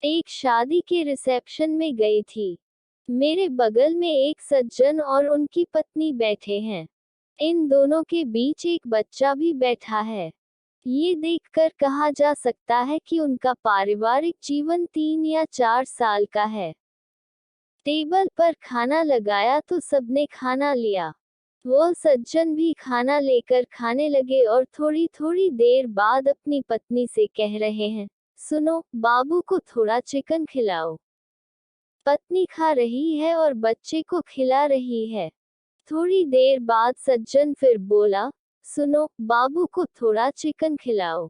एक शादी के रिसेप्शन में गई थी। मेरे बगल में एक सज्जन और उनकी पत्नी बैठे हैं। इन दोनों के बीच एक बच्चा भी बैठा है। ये देखकर कहा जा सकता है कि उनका पारिवारिक जीवन 3 या 4 साल का है। टेबल पर खाना लगाया तो सबने खाना लिया। वो सज्जन भी खाना लेकर खाने लगे और थोड़ी थोड़ी देर बाद अपनी पत्नी से कह रहे हैं, सुनो, बाबू को थोड़ा चिकन खिलाओ। पत्नी खा रही है और बच्चे को खिला रही है। थोड़ी देर बाद सज्जन फिर बोला, सुनो, बाबू को थोड़ा चिकन खिलाओ।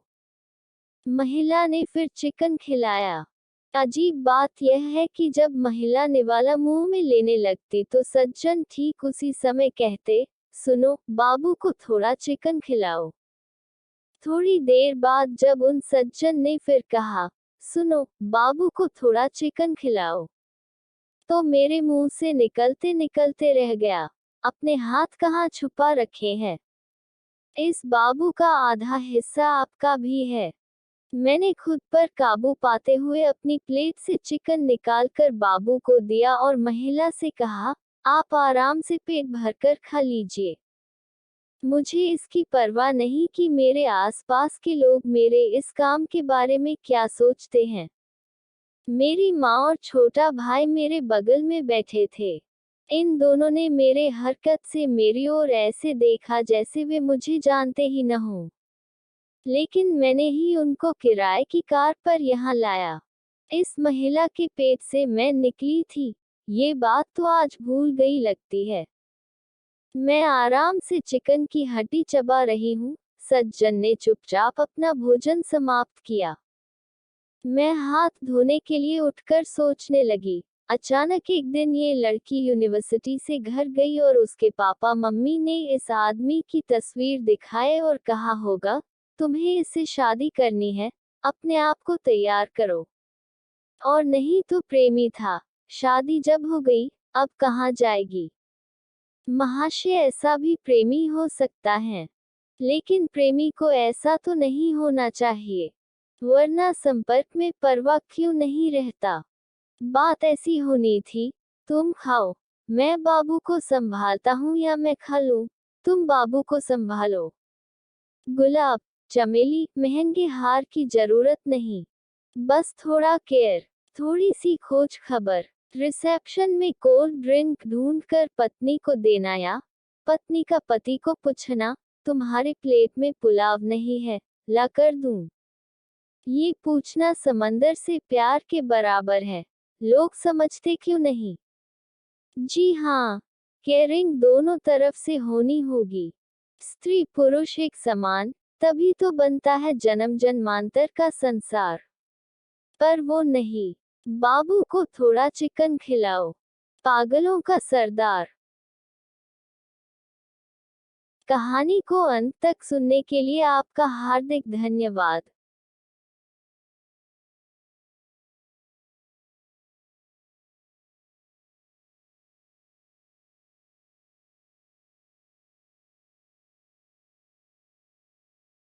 महिला ने फिर चिकन खिलाया। अजीब बात यह है कि जब महिला निवाला मुंह में लेने लगती तो सज्जन ठीक उसी समय कहते, सुनो, बाबू को थोड़ा चिकन खिलाओ। थोड़ी देर बाद जब उन सज्जन ने फिर कहा, सुनो, बाबू को थोड़ा चिकन खिलाओ, तो मेरे मुंह से निकलते निकलते रह गया, अपने हाथ कहाँ छुपा रखे हैं? इस बाबू का आधा हिस्सा आपका भी है। मैंने खुद पर काबू पाते हुए अपनी प्लेट से चिकन निकालकर बाबू को दिया और महिला से कहा, आप आराम से पेट भरकर खा लीजिए। मुझे इसकी परवाह नहीं कि मेरे आसपास के लोग मेरे इस काम के बारे में क्या सोचते हैं। मेरी माँ और छोटा भाई मेरे बगल में बैठे थे। इन दोनों ने मेरे हरकत से मेरी ओर ऐसे देखा जैसे वे मुझे जानते ही न हों। लेकिन मैंने ही उनको किराए की कार पर यहाँ लाया। इस महिला के पेट से मैं निकली थी, ये बात तो आज भूल गई लगती है। मैं आराम से चिकन की हड्डी चबा रही हूँ। सज्जन ने चुपचाप अपना भोजन समाप्त किया। मैं हाथ धोने के लिए उठकर सोचने लगी। अचानक एक दिन ये लड़की यूनिवर्सिटी से घर गई और उसके पापा मम्मी ने इस आदमी की तस्वीर दिखाए और कहा होगा, तुम्हें इससे शादी करनी है, अपने आप को तैयार करो। और नहीं तो प्रेमी था। शादी जब हो गई, अब कहाँ जाएगी? महाशय, ऐसा भी प्रेमी हो सकता है, लेकिन प्रेमी को ऐसा तो नहीं होना चाहिए, वरना संपर्क में परवाह क्यों नहीं रहता। बात ऐसी होनी थी, तुम खाओ, मैं बाबू को संभालता हूँ, या मैं खा लूं, तुम बाबू को संभालो। गुलाब, चमेली, महंगे हार की जरूरत नहीं, बस थोड़ा केयर, थोड़ी सी खोज खबर। रिसेप्शन में कोल्ड ड्रिंक ढूंढकर पत्नी को देना या पत्नी का पति को पूछना, तुम्हारे प्लेट में पुलाव नहीं है, ला कर दूं? ये पूछना समंदर से प्यार के बराबर है। लोग समझते क्यों नहीं? जी हाँ, केयरिंग दोनों तरफ से होनी होगी। स्त्री पुरुष एक समान, तभी तो बनता है जन्म जन्मांतर का संसार। पर वो नहीं। बाबू को थोड़ा चिकन खिलाओ, पागलों का सरदार। कहानी को अंत तक सुनने के लिए आपका हार्दिक धन्यवाद।